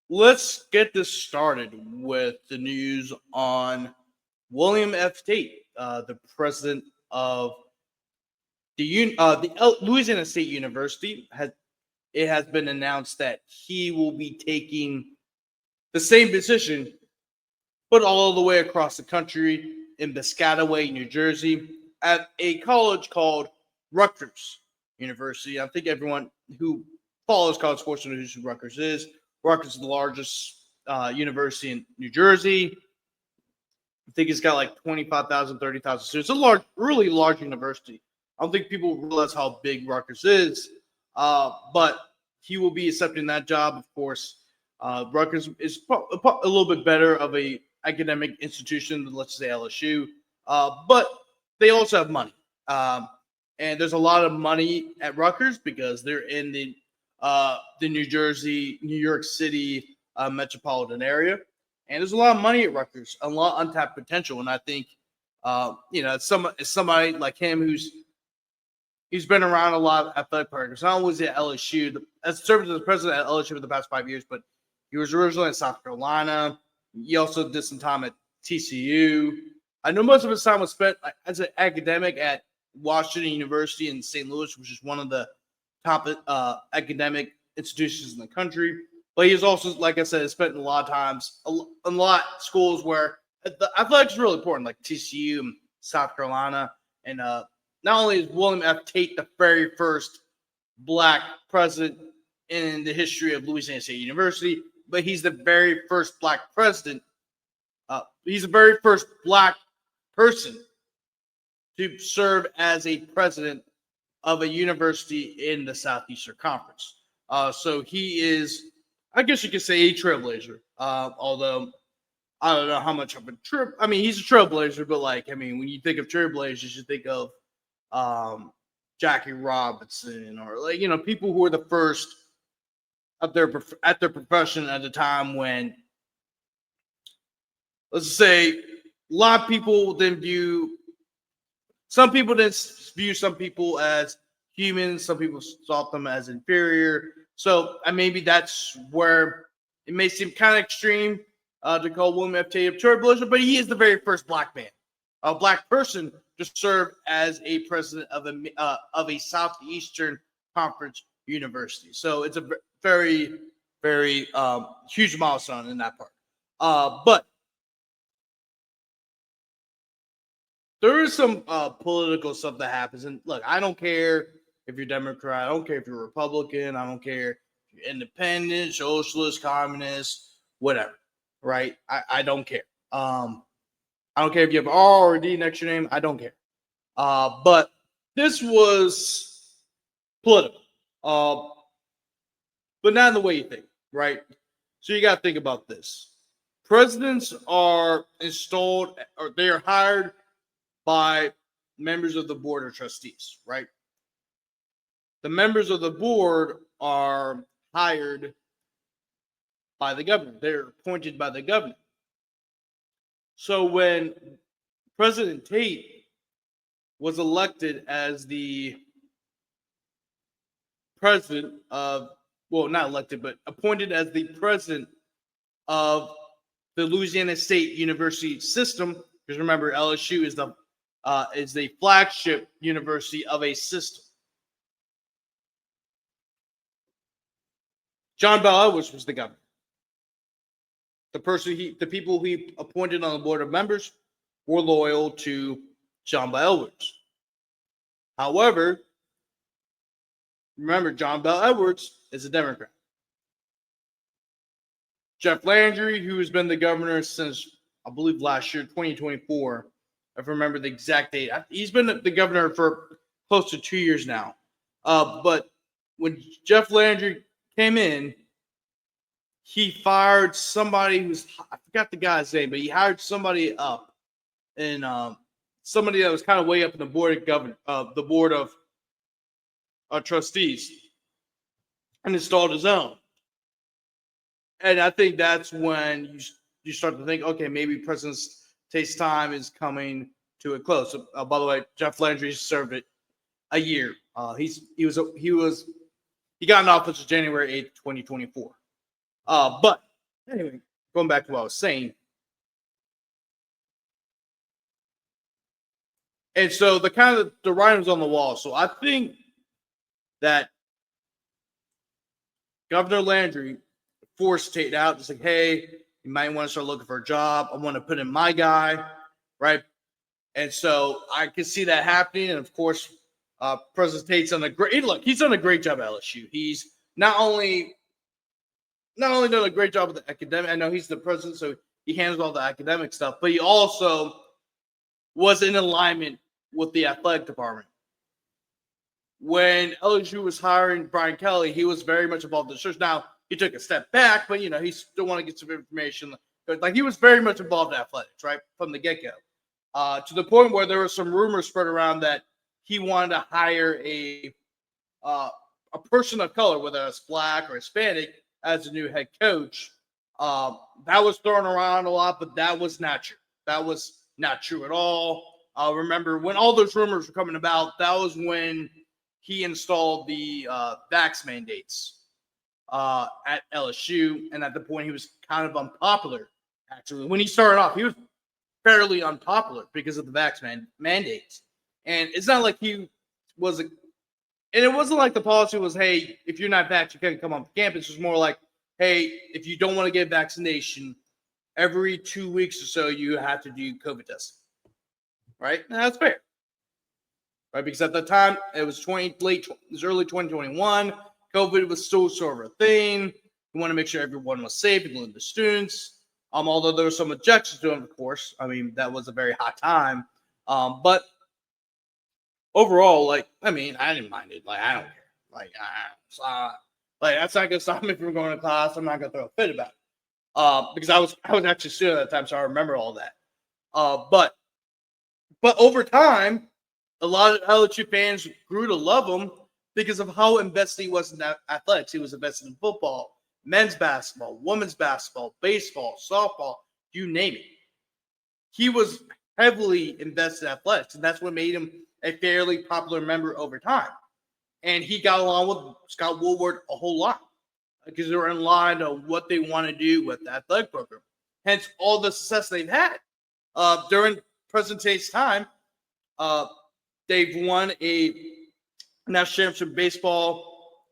let's get this started with the news on William F. Tate, the president of the Louisiana State University. Has been announced that he will be taking the same position, but all the way across the country in Piscataway, New Jersey, at a college called Rutgers University. I think everyone who follows college sports knows who Rutgers is. Rutgers is the largest university in New Jersey. I think it's got like 25,000, 30,000 students. It's a really large university. I don't think people realize how big Rutgers is, but he will be accepting that job, of course. Rutgers is a little bit better of a academic institution than, let's say, LSU, but they also have money. And there's a lot of money at Rutgers because they're in the New York City metropolitan area. And there's a lot of money at Rutgers, a lot of untapped potential. And I think, somebody like him he's been around a lot of athletic programs. Not only was he at LSU, as served as the president at LSU for the past 5 years, but he was originally in South Carolina. He also did some time at TCU. I know most of his time was spent as an academic at Washington University in St. Louis, which is one of the top academic institutions in the country. But he's also, like I said, spent a lot of times, a lot of schools where the athletics is really important, like TCU and South Carolina. And not only is William F. Tate the very first black president in the history of Louisiana State University, but he's the very first black president. He's the very first black person to serve as a president of a university in the Southeastern Conference. So he is, I guess you could say, a trailblazer. Although I don't know how much of a trip. I mean, he's a trailblazer, but when you think of trailblazers, you think of Jackie Robinson or people who were the first at their profession at the time when, let's say, a lot of people didn't view some people as humans. Some people saw them as inferior. So maybe that's where it may seem kind of extreme to call William F. Tate a trailblazer, but he is the very first black man, a black person, to serve as a president of a Southeastern Conference university. So it's a very, very huge milestone in that part. But there is some political stuff that happens. And look, I don't care if you're Democrat. I don't care if you're Republican. I don't care if you're independent, socialist, communist, whatever, right? I don't care. I don't care if you have R or D next to your name. I don't care. But this was political. But not in the way you think, right? So you got to think about this. Presidents are installed, or they are hired by members of the board of trustees, right? The members of the board are hired by the governor. They're appointed by the governor. So when President Tate was elected as the president of, well, not elected, but appointed as the president of the Louisiana State University system, because remember, LSU is the flagship university of a system. John Bell Edwards was the governor. The people he appointed on the board of members were loyal to John Bell Edwards. However, remember, John Bell Edwards is a Democrat. Jeff Landry, who has been the governor since, I believe, last year, 2024, if I remember the exact date. He's been the governor for close to 2 years now. But when Jeff Landry came in, he fired somebody I forgot the guy's name, but he hired somebody up, and somebody that was kind of way up in the board of trustees, and installed his own. And I think that's when you start to think, okay, maybe President Tate's time is coming to a close. By the way, Jeff Landry served it a year. He got in office January 8th, 2024. But Anyway, going back to what I was saying. And so the writing's on the wall. So I think that Governor Landry forced Tate out. Just like, hey, you might want to start looking for a job. I want to put in my guy, right? And so I can see that happening. And of course, President Tate's done he's done a great job at LSU. He's not only done a great job with the academic. I know he's the president, so he handles all the academic stuff, but he also was in alignment with the athletic department. When LSU was hiring Brian Kelly, he was very much involved in the search. Now, he took a step back, but, he still wanted to get some information. Like, he was very much involved in athletics, right, from the get-go. To the point where there were some rumors spread around that he wanted to hire a person of color, whether it's black or Hispanic, as a new head coach. That was thrown around a lot, but that was not true. That was not true at all. Remember, when all those rumors were coming about, that was when he installed the vax mandates at LSU. And at the point, he was kind of unpopular, actually. When he started off, he was fairly unpopular because of the vax mandates. And it's not like he was and it wasn't like the policy was, hey, if you're not vaxxed, you can't come on campus. It was more like, hey, if you don't want to get vaccination, every 2 weeks or so, you have to do COVID testing. Right? And that's fair. Right? Because at the time, it was early 2021. COVID was still sort of a thing. We want to make sure everyone was safe, including the students. Although there were some objections to it, of course. I mean, that was a very hot time. But overall, I didn't mind it. I don't care. That's not gonna stop me from going to class. I'm not gonna throw a fit about it. Because I was actually student at that time, so I remember all that. But over time, a lot of LSU fans grew to love him because of how invested he was in athletics. He was invested in football, men's basketball, women's basketball, baseball, softball, you name it. He was heavily invested in athletics, and that's what made him a fairly popular member over time. And he got along with Scott Woodward a whole lot because they were in line on what they want to do with the athletic program. Hence, all the success they've had. During President Tate's time, they've won a national championship in baseball,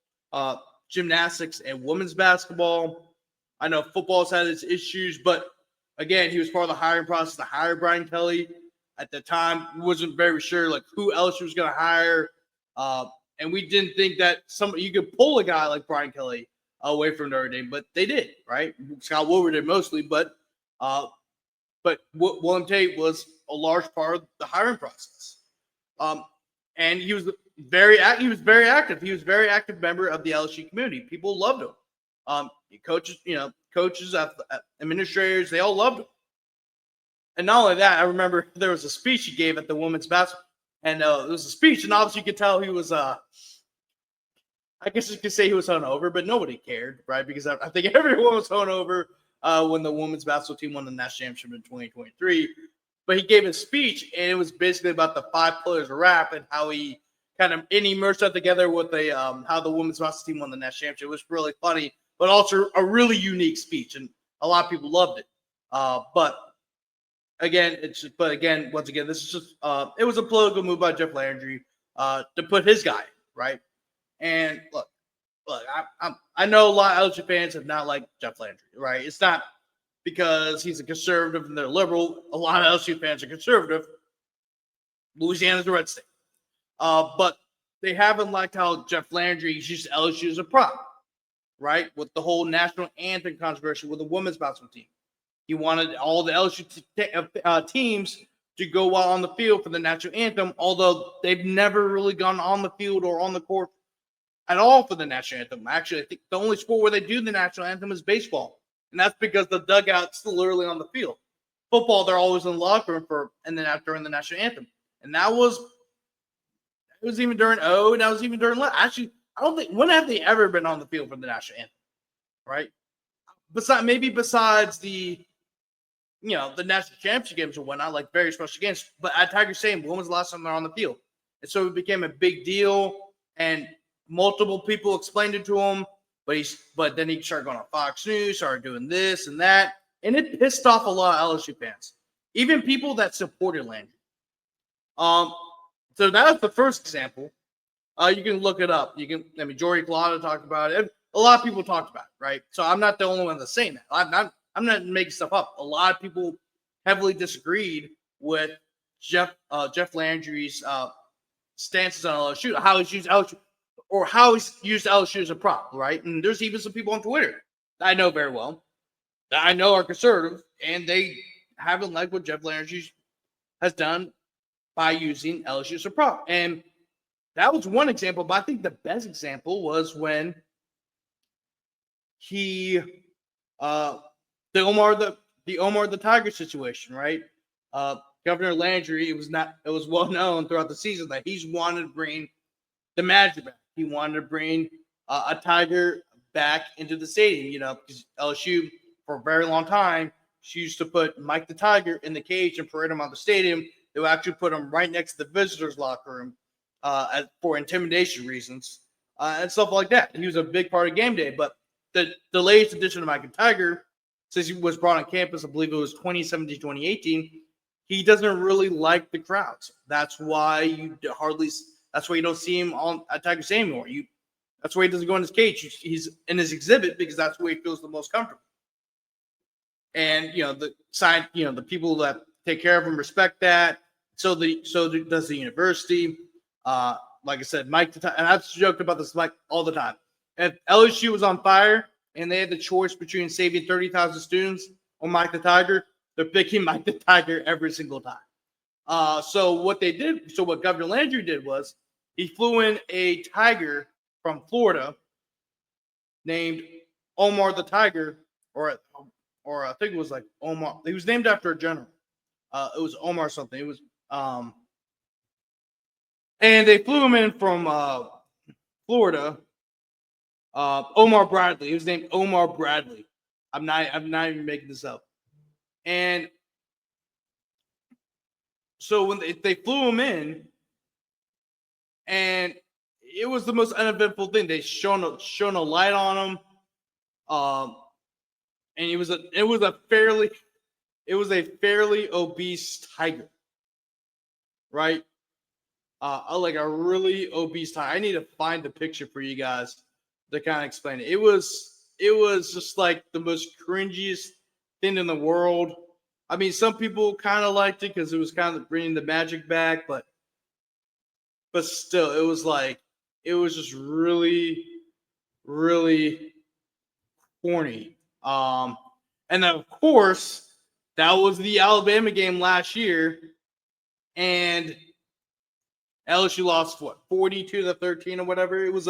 gymnastics, and women's basketball. I know football's had its issues, but again, he was part of the hiring process to hire Brian Kelly. At the time, we wasn't very sure who else was going to hire, and we didn't think that you could pull a guy like Brian Kelly away from Notre Dame, but they did, right? Scott Woodward did mostly, but William Tate was a large part of the hiring process. And he was very active. He was a very active member of the LSU community. People loved him. Coaches, administrators, they all loved him. And not only that, I remember there was a speech he gave at the women's basketball, and it was a speech, and obviously you could tell he was, I guess you could say he was hungover, but nobody cared, right? Because I think everyone was hungover when the women's basketball team won the national championship in 2023. But he gave a speech, and it was basically about the 5 pillars of rap and how he he merged that together with how the women's basketball team won the national championship. It was really funny, but also a really unique speech, and a lot of people loved it. But again, once again, this is just it was a political move by Jeff Landry to put his guy, right? And look, I know a lot of LSU fans have not liked Jeff Landry, right? It's not because he's a conservative and they're liberal. A lot of LSU fans are conservative. Louisiana's a red state. But they haven't liked how Jeff Landry used LSU as a prop, right? With the whole national anthem controversy with the women's basketball team. He wanted all the LSU teams to go out on the field for the national anthem, although they've never really gone on the field or on the court at all for the national anthem. Actually, I think the only sport where they do the national anthem is baseball. And that's because the dugout's literally on the field. Football, they're always in the locker room and then during the national anthem. And it was even during and that was even during actually, I don't think, when have they ever been on the field for the national anthem? Right? Besides the national championship games or whatnot, like very special games. But at Tiger Stadium, when was the last time they're on the field? And so it became a big deal, and multiple people explained it to him. But then he started going on Fox News, started doing this and that, and it pissed off a lot of LSU fans, even people that supported Landry. So that was the first example. You can look it up. Jory Collado talked about it. A lot of people talked about it, right? So I'm not the only one that's saying that. I'm not making stuff up. A lot of people heavily disagreed with Jeff Landry's stances on LSU, how he's used LSU, or how he's used LSU as a prop, right? And there's even some people on Twitter that I know very well, that I know are conservative, and they haven't liked what Jeff Landry has done by using LSU as a prop. And that was one example, but I think the best example was when he the Omar the Tiger situation, right? Governor Landry, it was well known throughout the season that he's wanted to bring the Magic back. He wanted to bring a Tiger back into the stadium, because LSU for a very long time, she used to put Mike the Tiger in the cage and parade him on the stadium. They would actually put him right next to the visitors' locker room for intimidation reasons and stuff like that. He was a big part of game day, but the latest addition of Mike the Tiger, since he was brought on campus, I believe it was 2017, 2018, he doesn't really like the crowds. That's why you don't see him at Tiger Stadium anymore. That's why he doesn't go in his cage. He's in his exhibit because that's where he feels the most comfortable. And the people that take care of him respect that. So does the university. Like I said, Mike, and I've joked about this Mike all the time. If LSU was on fire and they had the choice between saving 30,000 students or Mike the Tiger, they're picking Mike the Tiger every single time. So what Governor Landry did was he flew in a tiger from Florida named Omar the Tiger, or I think it was like Omar. He was named after a general. It was Omar something. It was and they flew him in from Florida. Omar Bradley. He was named Omar Bradley. I'm not even making this up. And so when they flew him in, and it was the most uneventful thing. They shone a light on him, and it was a fairly obese tiger, right? Like a really obese tiger. I need to find the picture for you guys to kind of explain it. It was just like the most cringiest thing in the world. I mean, some people kind of liked it because it was kind of bringing the Magic back, but still, it was just really, really corny. And then of course, that was the Alabama game last year, and LSU lost 42-13 or whatever. It was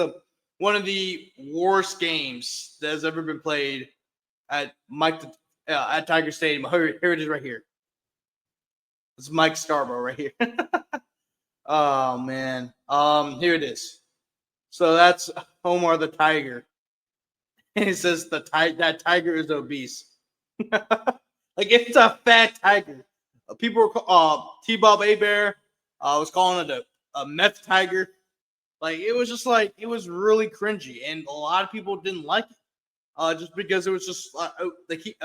one of the worst games that has ever been played at Tiger Stadium. Here it is right here. It's Mike Scarborough right here. Oh man. Here it is. So that's Omar the Tiger. And it says that tiger is obese. Like it's a fat tiger. People were T-Bob A-Bear was calling it a meth tiger. Like it was really cringy, and a lot of people didn't like it. Just because it was just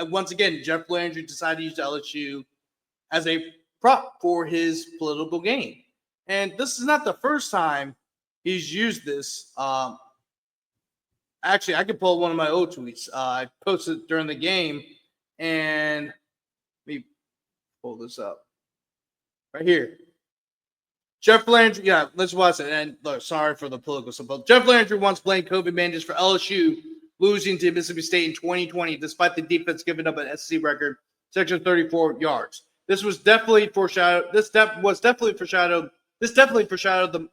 once again, Jeff Landry decided to use LSU as a prop for his political gain. And this is not the first time he's used this. Actually, I can pull one of my old tweets. I posted during the game, and let me pull this up right here. Jeff Landry, yeah, let's watch it. And look, sorry for the political stuff, but Jeff Landry once blamed COVID mandates for LSU losing to Mississippi State in 2020, despite the defense giving up an SEC record, section 34 yards. This definitely foreshadowed the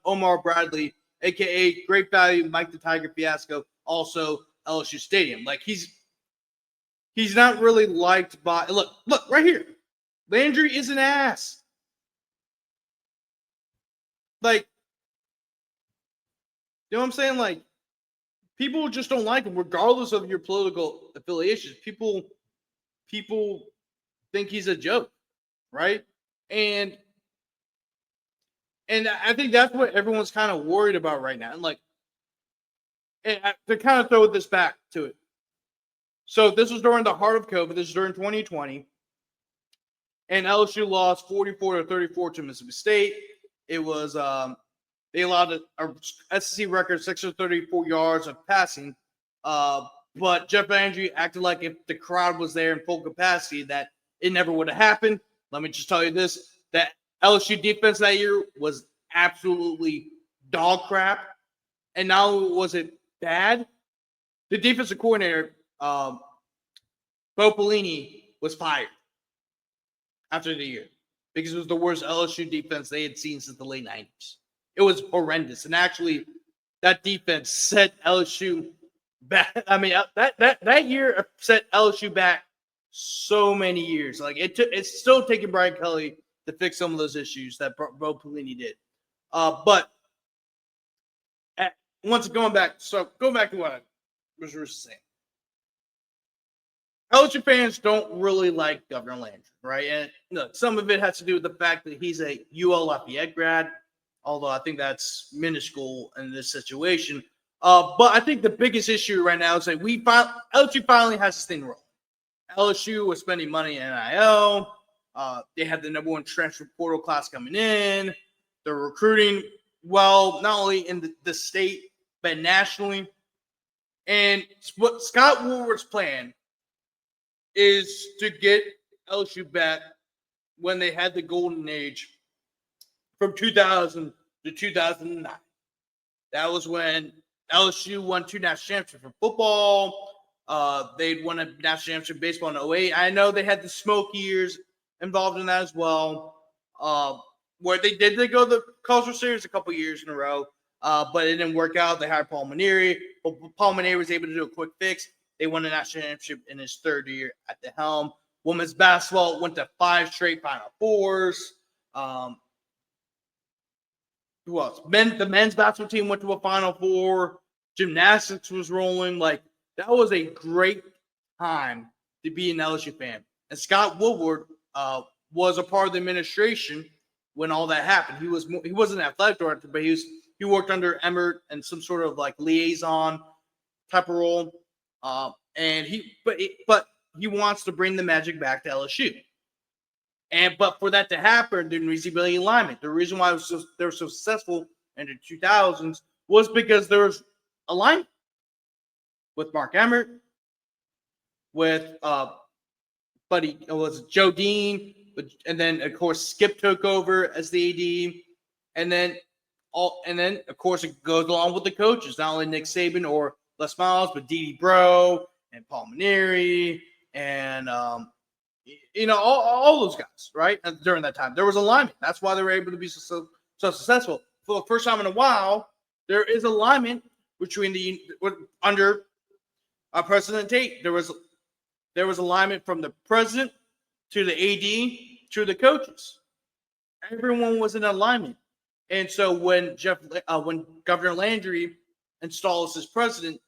Omar Bradley, aka Great Value Mike the Tiger fiasco, also LSU Stadium. Like he's not really liked by look right here. Landry is an ass. Like, you know what I'm saying? Like, people just don't like him, regardless of your political affiliations. People think he's a joke, right? And I think that's what everyone's kind of worried about right now. And like, to kind of throw this back to it. So this was during the heart of COVID. This is during 2020. And LSU lost 44-34 to Mississippi State. It was they allowed a SEC record 634 yards of passing. But Jeff Landry acted like if the crowd was there in full capacity, that it never would have happened. Let me just tell you this: that LSU defense that year was absolutely dog crap. And not only was it bad, the defensive coordinator, Bo Pelini, was fired after the year because it was the worst LSU defense they had seen since the late 90s. It was horrendous. And actually, that defense set LSU back. I mean, that year set LSU back so many years. Like it's still taking Brian Kelly to fix some of those issues that Bo Pelini did. But going back to what I was just saying. LSU fans don't really like Governor Landry, right? And look, some of it has to do with the fact that he's a UL Lafayette grad, although I think that's minuscule in this situation. But I think the biggest issue right now is that LSU finally has this thing rolling. LSU was spending money in NIL. They had the number one transfer portal class coming in. They're recruiting well, not only in the state, but nationally. And what Scott Woodward's plan is to get LSU back when they had the golden age from 2000 to 2009. That was when LSU won 2 national championships for football. They'd won a national championship in baseball in 2008. I know they had the smoke years involved in that as well, where they go to the Cultural Series a couple years in a row, but it didn't work out. They hired Paul Maneri. Paul Maneri was able to do a quick fix. They won a national championship in his third year at the helm. Women's basketball went to 5 straight Final Fours. Who else? The men's basketball team went to a Final Four. Gymnastics was rolling. Like, that was a great time to be an LSU fan. And Scott Woodward was a part of the administration when all that happened. He wasn't an athletic director, but he worked under Emmert and some sort of like liaison type of role. And he wants to bring the magic back to LSU. But for that to happen, there needs to be alignment. The reason why they were so successful in the 2000s was because there was alignment with Mark Emmert, with Buddy, it was Joe Dean, and then of course Skip took over as the AD, and then of course it goes along with the coaches, not only Nick Saban or Les Miles, but Dee Bro and Paul Maneri and all those guys, right? And during that time, there was alignment. That's why they were able to be so successful. For the first time in a while, there is alignment between under President Tate. There was alignment from the president to the AD to the coaches. Everyone was in alignment. And so when Governor Landry installs his president,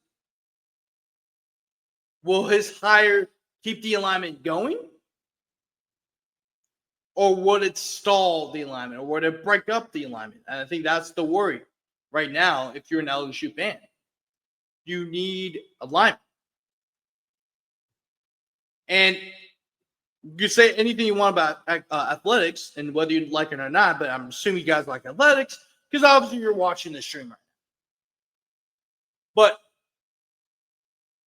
will his hire keep the alignment going? Or would it stall the alignment? Or would it break up the alignment? And I think that's the worry right now if you're an LSU fan. You need alignment. And you say anything you want about athletics and whether you like it or not, but I'm assuming you guys like athletics because obviously you're watching this stream right now. But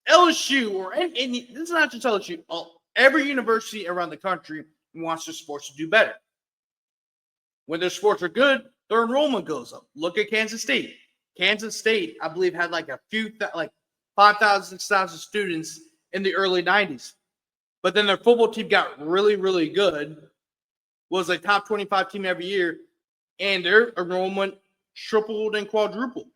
LSU, or any this is not just LSU, every university around the country wants their sports to do better. When their sports are good, their enrollment goes up. Look at Kansas State. Kansas State, I believe, had like 5,000, 6,000 students in the early 90s. But then their football team got really, really good, was a top 25 team every year, and their enrollment tripled and quadrupled.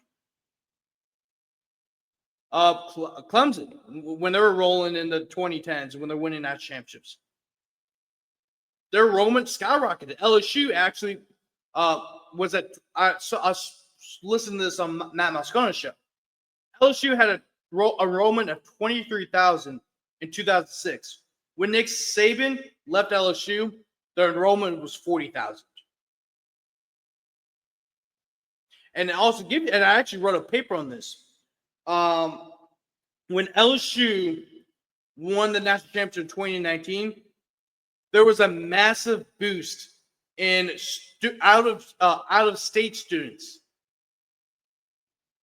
Clemson, when they were rolling in the 2010s, when they're winning national championships, their enrollment skyrocketed. LSU actually was at I listened to this on Matt Moscona's show. LSU had a enrollment of 23,000 in 2006. When Nick Saban left LSU, their enrollment was 40,000. And I actually wrote a paper on this. When LSU won the national championship in 2019, there was a massive boost in out of state students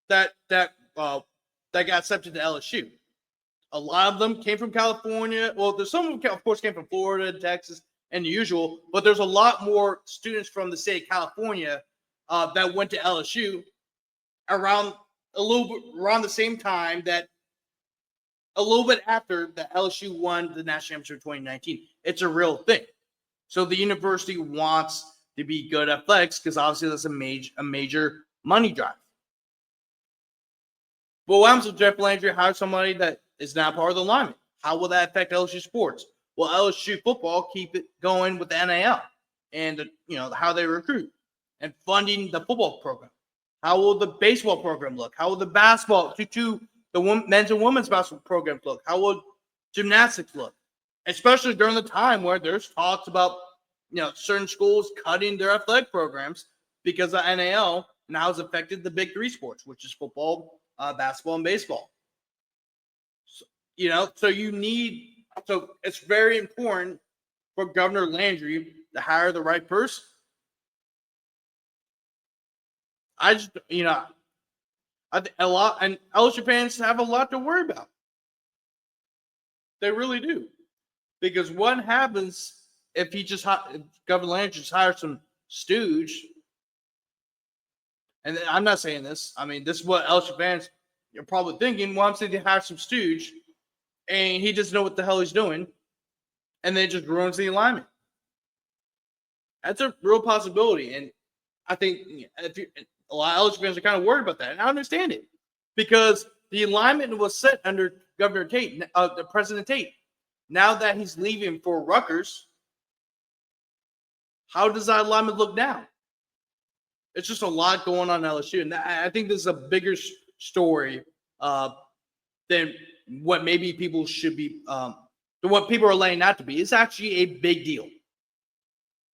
that got accepted to LSU. A lot of them came from California. Well, there's some of them, of course, came from Florida, Texas, and the usual. But there's a lot more students from the state of California that went to LSU around the same time that a little bit after that LSU won the national championship in 2019. It's a real thing. So the university wants to be good at athletics because obviously that's a major money drive. But what happens if Jeff Landry hires somebody that is not part of the alignment? How will that affect LSU sports? Will LSU football keep it going with the NIL and how they recruit and funding the football program? How will the baseball program look? How will the basketball, the men's and women's basketball programs look? How will gymnastics look? Especially during the time where there's talks about certain schools cutting their athletic programs because of NIL and how it's affected the big three sports, which is football, basketball, and baseball. So it's very important for Governor Landry to hire the right person. I think a lot, and LSU fans have a lot to worry about. They really do, because what happens if Governor Landry just hires some stooge? And I'm not saying this. I mean, this is what LSU fans are probably thinking. Well, I'm saying they hire some stooge, and he doesn't know what the hell he's doing, and then it just ruins the alignment. That's a real possibility, and I think a lot of LSU fans are kind of worried about that, and I understand it, because the alignment was set under Governor Tate, the President Tate. Now that he's leaving for Rutgers, how does that alignment look now? It's just a lot going on in LSU, and I think this is a bigger story than what maybe people should be, than what people are laying out to be. It's actually a big deal.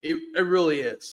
It really is.